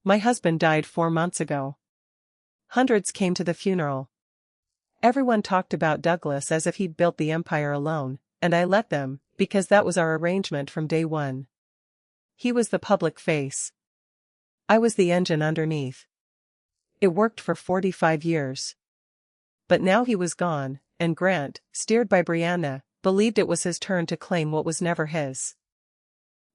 My husband died 4 months ago. Hundreds came to the funeral. Everyone talked about Douglas as if he'd built the empire alone, and I let them, because that was our arrangement from day one. He was the public face. I was the engine underneath. It worked for 45 years. But now he was gone, and Grant, steered by Brianna, believed it was his turn to claim what was never his.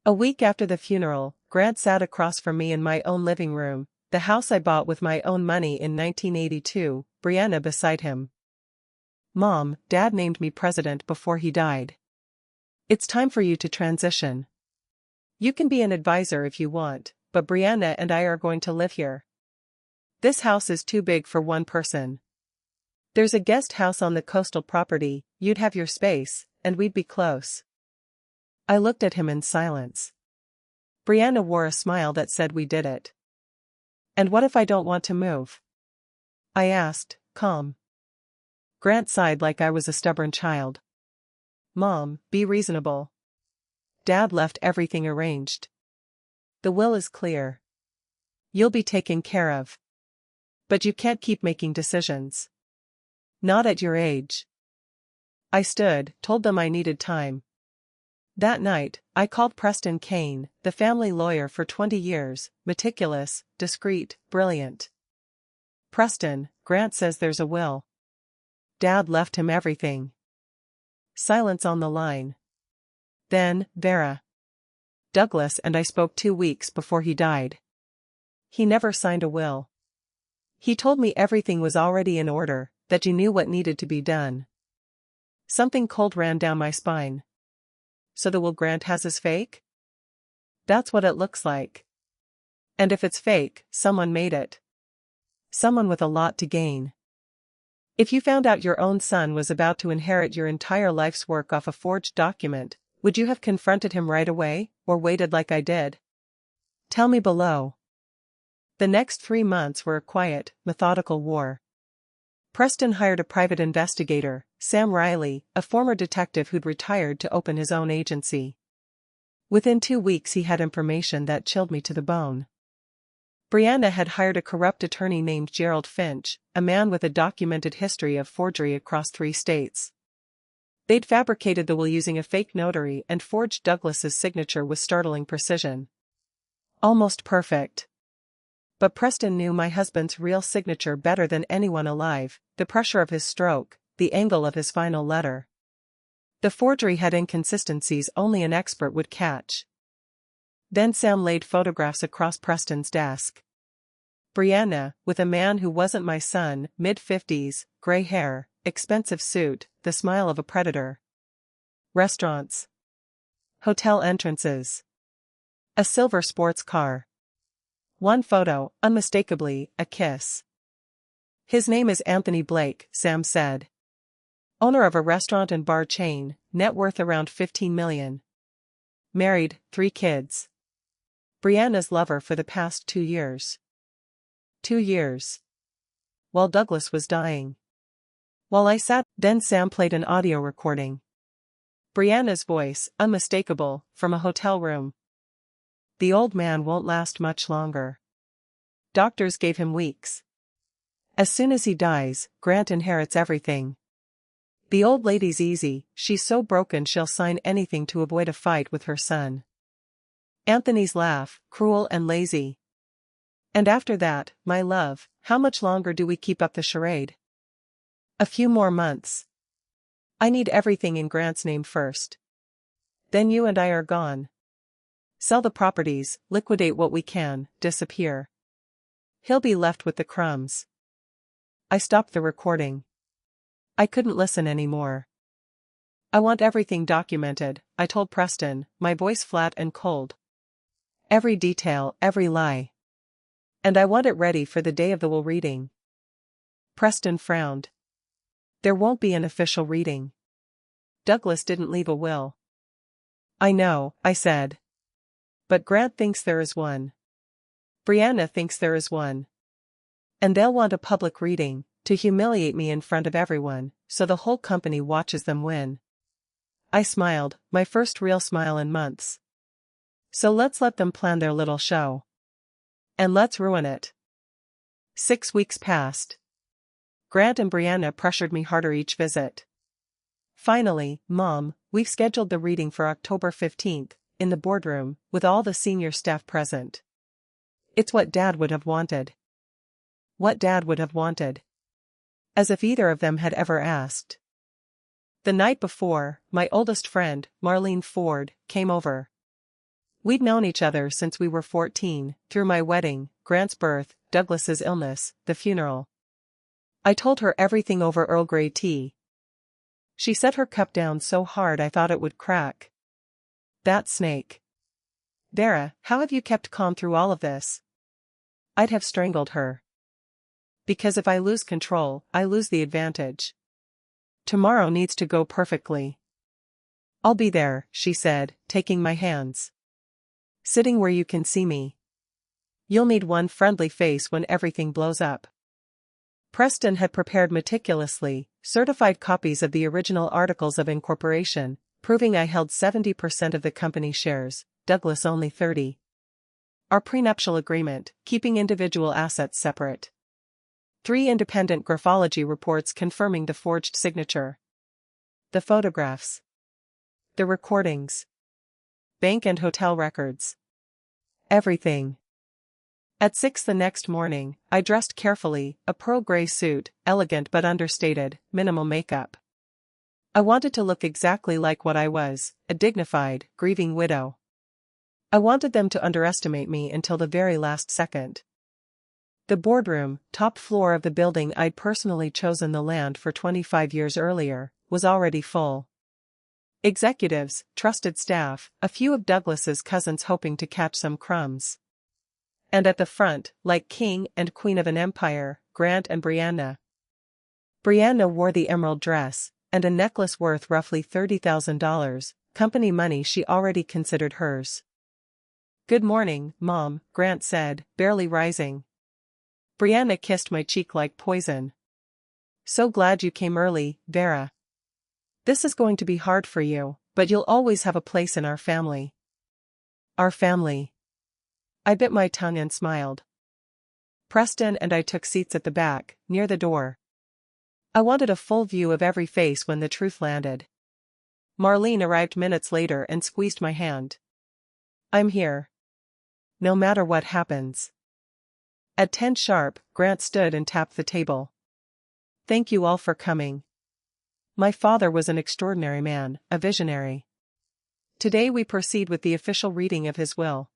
A week after the funeral, Grant sat across from me in my own living room, the house I bought with my own money in 1982, Brianna beside him. Mom, Dad named me president before he died. It's time for you to transition. You can be an advisor if you want, but Brianna and I are going to live here. This house is too big for one person. There's a guest house on the coastal property, you'd have your space, and we'd be close. I looked at him in silence. Brianna wore a smile that said we did it. And what if I don't want to move? I asked, calm. Grant sighed like I was a stubborn child. Mom, be reasonable. Dad left everything arranged. The will is clear. You'll be taken care of. But you can't keep making decisions. Not at your age. I stood, told them I needed time. That night, I called Preston Kane, the family lawyer for 20 years, meticulous, discreet, brilliant. Preston, Grant says there's a will. Dad left him everything. Silence on the line. Then, Vera. Douglas and I spoke 2 weeks before he died. He never signed a will. He told me everything was already in order, that you knew what needed to be done. Something cold ran down my spine. So the will Grant has is fake? That's what it looks like. And if it's fake, someone made it. Someone with a lot to gain. If you found out your own son was about to inherit your entire life's work off a forged document, would you have confronted him right away, or waited like I did? Tell me below. The next 3 months were a quiet, methodical war. Preston hired a private investigator, Sam Riley, a former detective who'd retired to open his own agency. Within 2 weeks he had information that chilled me to the bone. Brianna had hired a corrupt attorney named Gerald Finch, a man with a documented history of forgery across 3 states. They'd fabricated the will using a fake notary and forged Douglas's signature with startling precision. Almost perfect. But Preston knew my husband's real signature better than anyone alive, the pressure of his stroke, the angle of his final letter. The forgery had inconsistencies only an expert would catch. Then Sam laid photographs across Preston's desk. Brianna, with a man who wasn't my son, mid-50s, gray hair, expensive suit, the smile of a predator. Restaurants. Hotel entrances. A silver sports car. One photo, unmistakably, a kiss. His name is Anthony Blake, Sam said. Owner of a restaurant and bar chain, net worth around $15 million. Married, 3 kids. Brianna's lover for the past 2 years. 2 years. While Douglas was dying. While I sat, then Sam played an audio recording. Brianna's voice, unmistakable, from a hotel room. The old man won't last much longer. Doctors gave him weeks. As soon as he dies, Grant inherits everything. The old lady's easy, she's so broken she'll sign anything to avoid a fight with her son. Anthony's laugh, cruel and lazy. And after that, my love, how much longer do we keep up the charade? A few more months. I need everything in Grant's name first. Then you and I are gone. Sell the properties, liquidate what we can, disappear. He'll be left with the crumbs. I stopped the recording. I couldn't listen anymore. I want everything documented, I told Preston, my voice flat and cold. Every detail, every lie. And I want it ready for the day of the will reading. Preston frowned. There won't be an official reading. Douglas didn't leave a will. I know, I said. But Grant thinks there is one. Brianna thinks there is one. And they'll want a public reading, to humiliate me in front of everyone, so the whole company watches them win. I smiled, my first real smile in months. So let's let them plan their little show. And let's ruin it. 6 weeks passed. Grant and Brianna pressured me harder each visit. Finally, Mom, we've scheduled the reading for October 15th, in the boardroom, with all the senior staff present. It's what Dad would have wanted. What Dad would have wanted. As if either of them had ever asked. The night before, my oldest friend, Marlene Ford, came over. We'd known each other since we were 14, through my wedding, Grant's birth, Douglas's illness, the funeral. I told her everything over Earl Grey tea. She set her cup down so hard I thought it would crack. That snake. Vera, how have you kept calm through all of this? I'd have strangled her. Because if I lose control, I lose the advantage. Tomorrow needs to go perfectly. I'll be there, she said, taking my hands. Sitting where you can see me. You'll need one friendly face when everything blows up. Preston had prepared meticulously, certified copies of the original Articles of Incorporation, proving I held 70% of the company shares, Douglas only 30%. Our prenuptial agreement, keeping individual assets separate. 3 independent graphology reports confirming the forged signature. The photographs. The recordings. Bank and hotel records. Everything. At 6 the next morning, I dressed carefully, a pearl gray suit, elegant but understated, minimal makeup. I wanted to look exactly like what I was, a dignified, grieving widow. I wanted them to underestimate me until the very last second. The boardroom, top floor of the building I'd personally chosen the land for 25 years earlier, was already full. Executives, trusted staff, a few of Douglas's cousins hoping to catch some crumbs. And at the front, like king and queen of an empire, Grant and Brianna. Brianna wore the emerald dress, and a necklace worth roughly $30,000, company money she already considered hers. Good morning, Mom, Grant said, barely rising. Brianna kissed my cheek like poison. So glad you came early, Vera. This is going to be hard for you, but you'll always have a place in our family. Our family. I bit my tongue and smiled. Preston and I took seats at the back, near the door. I wanted a full view of every face when the truth landed. Marlene arrived minutes later and squeezed my hand. I'm here. No matter what happens. At 10 sharp, Grant stood and tapped the table. Thank you all for coming. My father was an extraordinary man, a visionary. Today we proceed with the official reading of his will.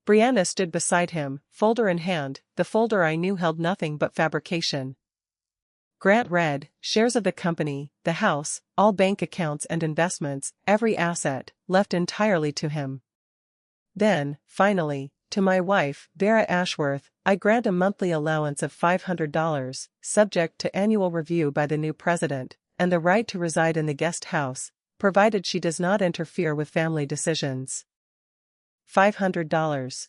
Brianna stood beside him, folder in hand, the folder I knew held nothing but fabrication. Grant read, shares of the company, the house, all bank accounts and investments, every asset, left entirely to him. Then, finally, to my wife, Vera Ashworth, I grant a monthly allowance of $500, subject to annual review by the new president, and the right to reside in the guest house, provided she does not interfere with family decisions. $500.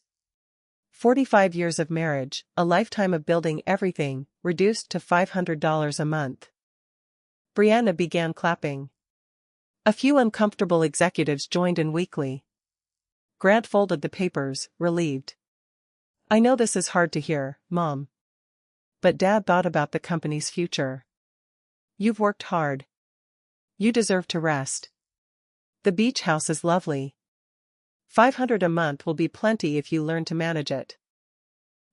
45 years of marriage, a lifetime of building everything, reduced to $500 a month. Brianna began clapping. A few uncomfortable executives joined in weakly. Grant folded the papers, relieved. I know this is hard to hear, Mom. But Dad thought about the company's future. You've worked hard. You deserve to rest. The beach house is lovely. $500 a month will be plenty if you learn to manage it.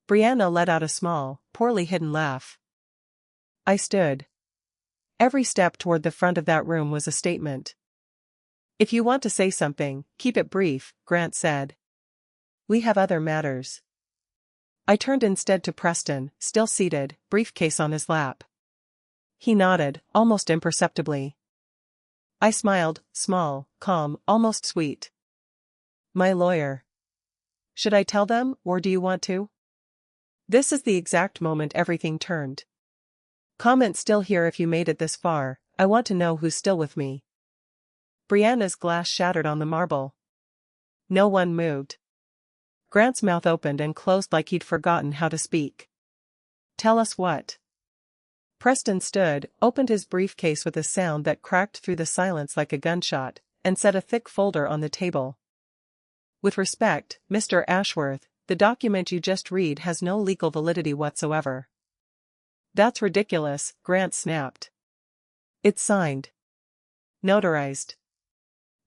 Brianna let out a small, poorly hidden laugh. I stood. Every step toward the front of that room was a statement. If you want to say something, keep it brief, Grant said. We have other matters. I turned instead to Preston, still seated, briefcase on his lap. He nodded, almost imperceptibly. I smiled, small, calm, almost sweet. My lawyer. Should I tell them, or do you want to? This is the exact moment everything turned. Comment still here if you made it this far, I want to know who's still with me. Brianna's glass shattered on the marble. No one moved. Grant's mouth opened and closed like he'd forgotten how to speak. Tell us what? Preston stood, opened his briefcase with a sound that cracked through the silence like a gunshot, and set a thick folder on the table. With respect, Mr. Ashworth, the document you just read has no legal validity whatsoever. That's ridiculous, Grant snapped. It's signed. Notarized.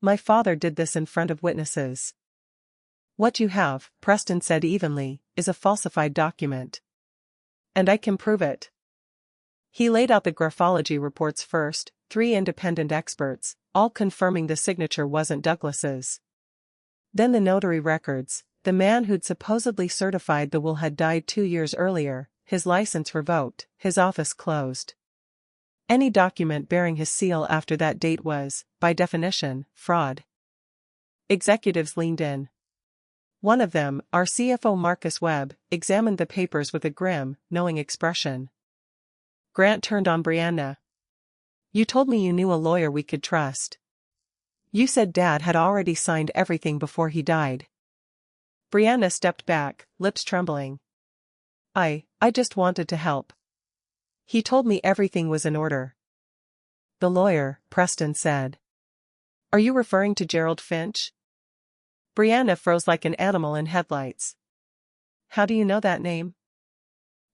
My father did this in front of witnesses. What you have, Preston said evenly, is a falsified document. And I can prove it. He laid out the graphology reports first, 3 independent experts, all confirming the signature wasn't Douglas's. Then the notary records, the man who'd supposedly certified the will had died 2 years earlier, his license revoked, his office closed. Any document bearing his seal after that date was, by definition, fraud. Executives leaned in. One of them, our CFO Marcus Webb, examined the papers with a grim, knowing expression. Grant turned on Brianna. You told me you knew a lawyer we could trust. You said Dad had already signed everything before he died. Brianna stepped back, lips trembling. I just wanted to help. He told me everything was in order. The lawyer, Preston said. Are you referring to Gerald Finch? Brianna froze like an animal in headlights. How do you know that name?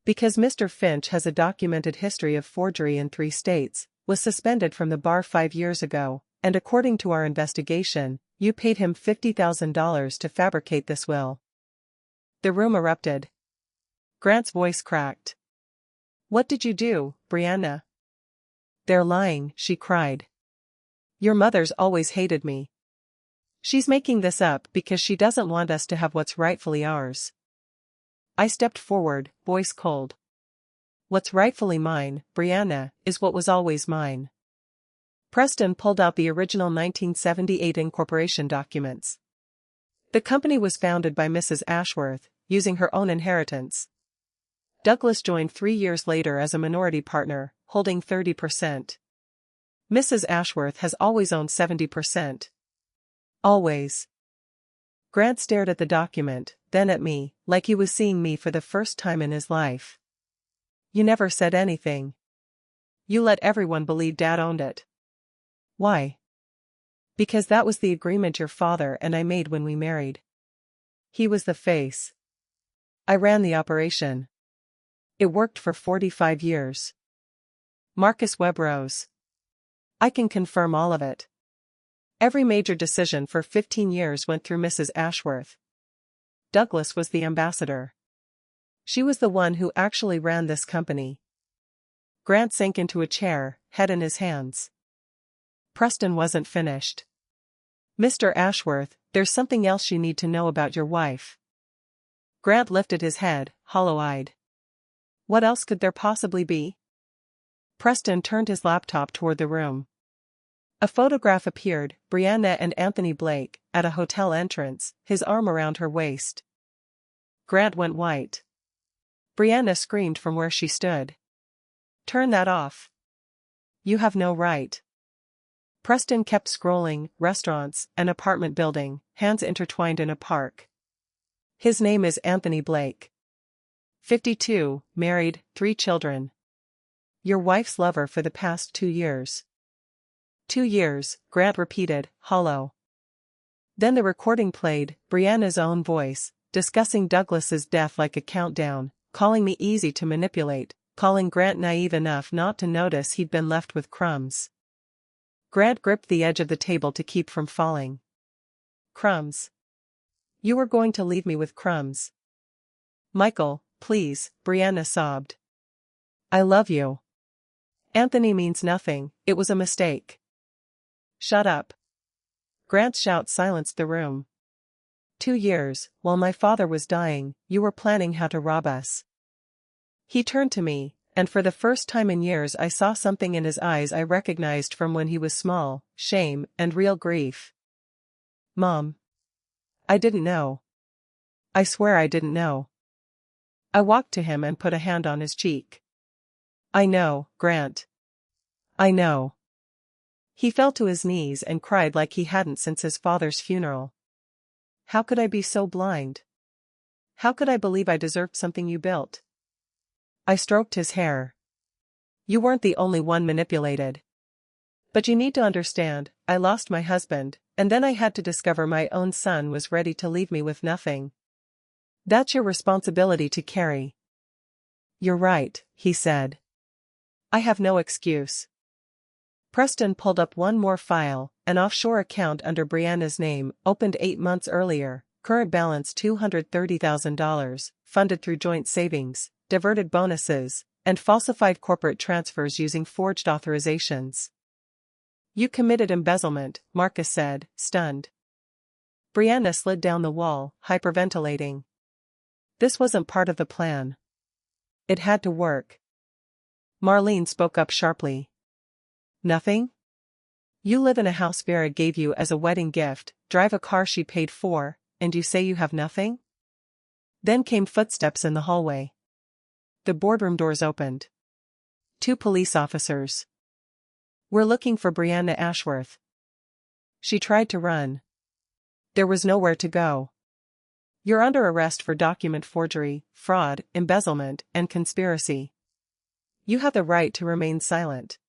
Because Mr. Finch has a documented history of forgery in 3 states, was suspended from the bar 5 years ago, and according to our investigation, you paid him $50,000 to fabricate this will. The room erupted. Grant's voice cracked. What did you do, Brianna? They're lying, she cried. Your mother's always hated me. She's making this up because she doesn't want us to have what's rightfully ours. I stepped forward, voice cold. What's rightfully mine, Brianna, is what was always mine. Preston pulled out the original 1978 incorporation documents. The company was founded by Mrs. Ashworth, using her own inheritance. Douglas joined 3 years later as a minority partner, holding 30%. Mrs. Ashworth has always owned 70%. Always. Grant stared at the document, then at me, like he was seeing me for the first time in his life. You never said anything. You let everyone believe Dad owned it. Why? Because that was the agreement your father and I made when we married. He was the face. I ran the operation. It worked for 45 years. Marcus Webb rose. I can confirm all of it. Every major decision for 15 years went through Mrs. Ashworth. Douglas was the ambassador. She was the one who actually ran this company. Grant sank into a chair, head in his hands. Preston wasn't finished. Mr. Ashworth, there's something else you need to know about your wife. Grant lifted his head, hollow-eyed. What else could there possibly be? Preston turned his laptop toward the room. A photograph appeared, Brianna and Anthony Blake, at a hotel entrance, his arm around her waist. Grant went white. Brianna screamed from where she stood. Turn that off. You have no right. Preston kept scrolling, restaurants, an apartment building, hands intertwined in a park. His name is Anthony Blake. 52, married, 3 children. Your wife's lover for the past 2 years. 2 years, Grant repeated, hollow. Then the recording played, Brianna's own voice, discussing Douglas's death like a countdown, calling me easy to manipulate, calling Grant naive enough not to notice he'd been left with crumbs. Grant gripped the edge of the table to keep from falling. Crumbs. You were going to leave me with crumbs. Michael, please, Brianna sobbed. I love you. Anthony means nothing, it was a mistake. Shut up. Grant's shout silenced the room. 2 years, while my father was dying, you were planning how to rob us. He turned to me, and for the first time in years I saw something in his eyes I recognized from when he was small, shame and real grief. Mom. I didn't know. I swear I didn't know. I walked to him and put a hand on his cheek. I know, Grant. I know. He fell to his knees and cried like he hadn't since his father's funeral. How could I be so blind? How could I believe I deserved something you built? I stroked his hair. You weren't the only one manipulated. But you need to understand, I lost my husband, and then I had to discover my own son was ready to leave me with nothing. That's your responsibility to carry. You're right, he said. I have no excuse. Preston pulled up one more file, an offshore account under Brianna's name, opened 8 months earlier, current balance $230,000, funded through joint savings, diverted bonuses, and falsified corporate transfers using forged authorizations. You committed embezzlement, Marcus said, stunned. Brianna slid down the wall, hyperventilating. This wasn't part of the plan. It had to work. Marlene spoke up sharply. Nothing? You live in a house Vera gave you as a wedding gift, drive a car she paid for, and you say you have nothing? Then came footsteps in the hallway. The boardroom doors opened. 2 police officers. We're looking for Brianna Ashworth. She tried to run. There was nowhere to go. You're under arrest for document forgery, fraud, embezzlement, and conspiracy. You have the right to remain silent.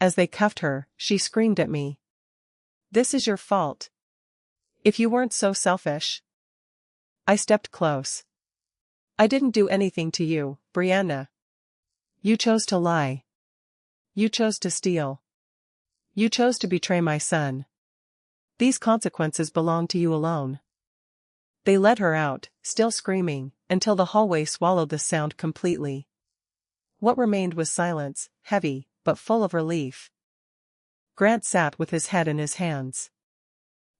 As they cuffed her, she screamed at me. This is your fault. If you weren't so selfish. I stepped close. I didn't do anything to you, Brianna. You chose to lie. You chose to steal. You chose to betray my son. These consequences belong to you alone. They led her out, still screaming, until the hallway swallowed the sound completely. What remained was silence, heavy, but full of relief. Grant sat with his head in his hands.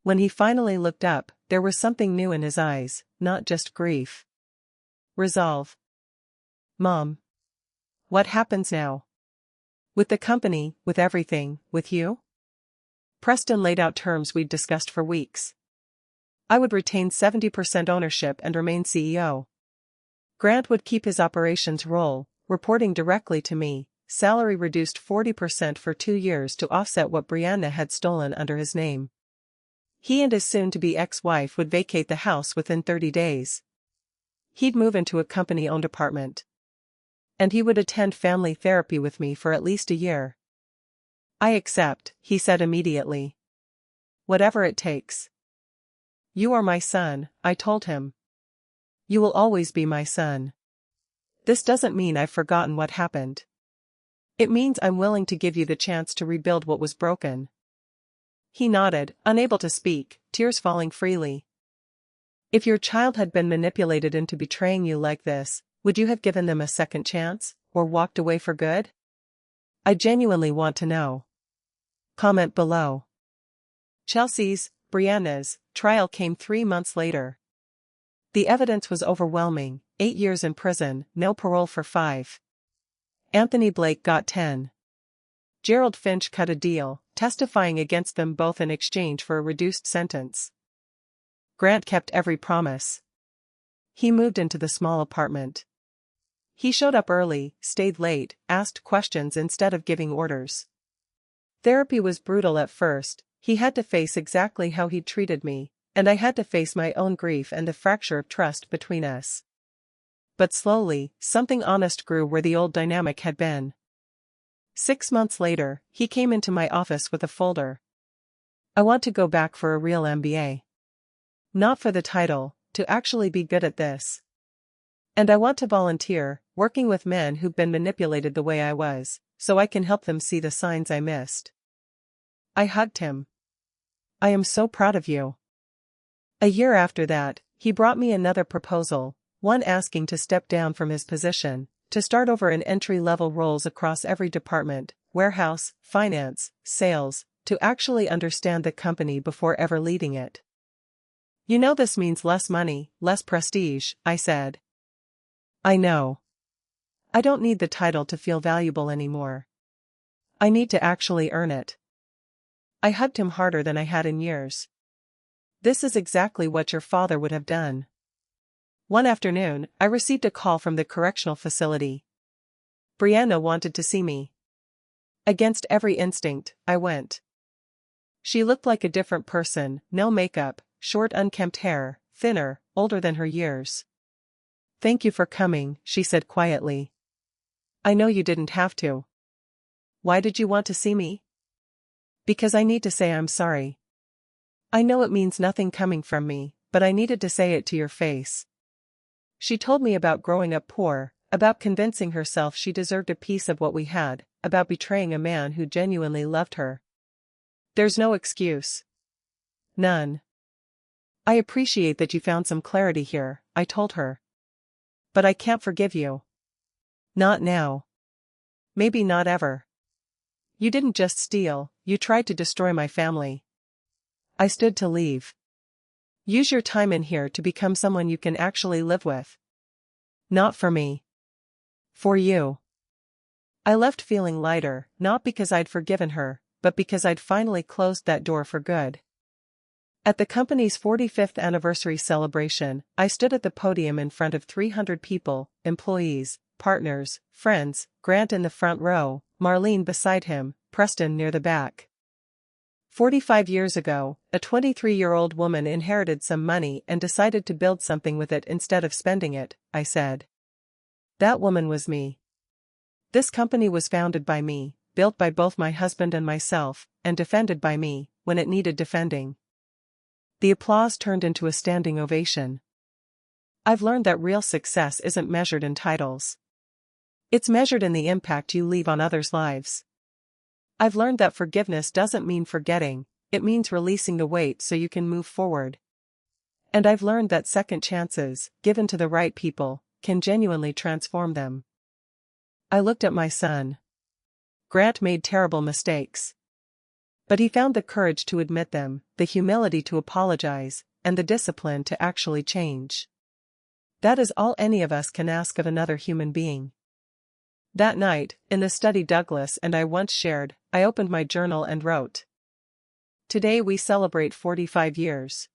When he finally looked up, there was something new in his eyes, not just grief. Resolve. Mom. What happens now? With the company, with everything, with you? Preston laid out terms we'd discussed for weeks. I would retain 70% ownership and remain CEO. Grant would keep his operations role, reporting directly to me, salary reduced 40% for 2 years to offset what Brianna had stolen under his name. He and his soon-to-be ex-wife would vacate the house within 30 days. He'd move into a company-owned apartment. And he would attend family therapy with me for at least a year. I accept, he said immediately. Whatever it takes. You are my son, I told him. You will always be my son. This doesn't mean I've forgotten what happened. It means I'm willing to give you the chance to rebuild what was broken. He nodded, unable to speak, tears falling freely. If your child had been manipulated into betraying you like this, would you have given them a second chance, or walked away for good? I genuinely want to know. Comment below. Chelsea's, Brianna's, trial came 3 months later. The evidence was overwhelming, 8 years in prison, no parole for 5. Anthony Blake got 10. Gerald Finch cut a deal, testifying against them both in exchange for a reduced sentence. Grant kept every promise. He moved into the small apartment. He showed up early, stayed late, asked questions instead of giving orders. Therapy was brutal at first. He had to face exactly how he'd treated me, and I had to face my own grief and the fracture of trust between us. But slowly, something honest grew where the old dynamic had been. 6 months later, he came into my office with a folder. I want to go back for a real MBA. Not for the title, to actually be good at this. And I want to volunteer, working with men who've been manipulated the way I was, so I can help them see the signs I missed. I hugged him. I am so proud of you. A year after that, he brought me another proposal, one asking to step down from his position, to start over in entry-level roles across every department, warehouse, finance, sales, to actually understand the company before ever leading it. You know this means less money, less prestige, I said. I know. I don't need the title to feel valuable anymore. I need to actually earn it. I hugged him harder than I had in years. This is exactly what your father would have done. One afternoon, I received a call from the correctional facility. Brianna wanted to see me. Against every instinct, I went. She looked like a different person, no makeup, short unkempt hair, thinner, older than her years. Thank you for coming, she said quietly. I know you didn't have to. Why did you want to see me? Because I need to say I'm sorry. I know it means nothing coming from me, but I needed to say it to your face. She told me about growing up poor, about convincing herself she deserved a piece of what we had, about betraying a man who genuinely loved her. There's no excuse. None. I appreciate that you found some clarity here, I told her. But I can't forgive you. Not now. Maybe not ever. You didn't just steal, you tried to destroy my family. I stood to leave. Use your time in here to become someone you can actually live with. Not for me. For you. I left feeling lighter, not because I'd forgiven her, but because I'd finally closed that door for good. At the company's 45th anniversary celebration, I stood at the podium in front of 300 people, employees, partners, friends, Grant in the front row, Marlene beside him, Preston near the back. 45 years ago, a 23-year-old woman inherited some money and decided to build something with it instead of spending it, I said. That woman was me. This company was founded by me, built by both my husband and myself, and defended by me, when it needed defending. The applause turned into a standing ovation. I've learned that real success isn't measured in titles. It's measured in the impact you leave on others' lives. I've learned that forgiveness doesn't mean forgetting, it means releasing the weight so you can move forward. And I've learned that second chances, given to the right people, can genuinely transform them. I looked at my son. Grant made terrible mistakes. But he found the courage to admit them, the humility to apologize, and the discipline to actually change. That is all any of us can ask of another human being. That night, in the study Douglas and I once shared, I opened my journal and wrote. Today we celebrate 45 years.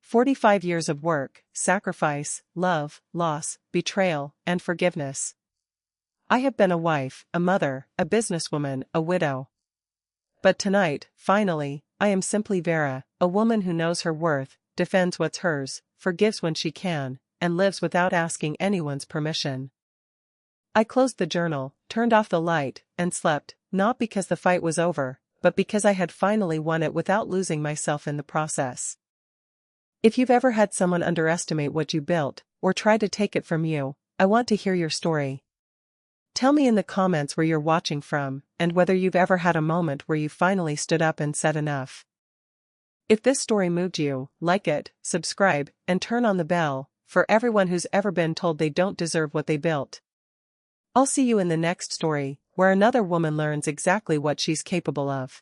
45 years of work, sacrifice, love, loss, betrayal, and forgiveness. I have been a wife, a mother, a businesswoman, a widow. But tonight, finally, I am simply Vera, a woman who knows her worth, defends what's hers, forgives when she can, and lives without asking anyone's permission. I closed the journal, turned off the light, and slept, not because the fight was over, but because I had finally won it without losing myself in the process. If you've ever had someone underestimate what you built, or try to take it from you, I want to hear your story. Tell me in the comments where you're watching from, and whether you've ever had a moment where you finally stood up and said enough. If this story moved you, like it, subscribe, and turn on the bell, for everyone who's ever been told they don't deserve what they built. I'll see you in the next story, where another woman learns exactly what she's capable of.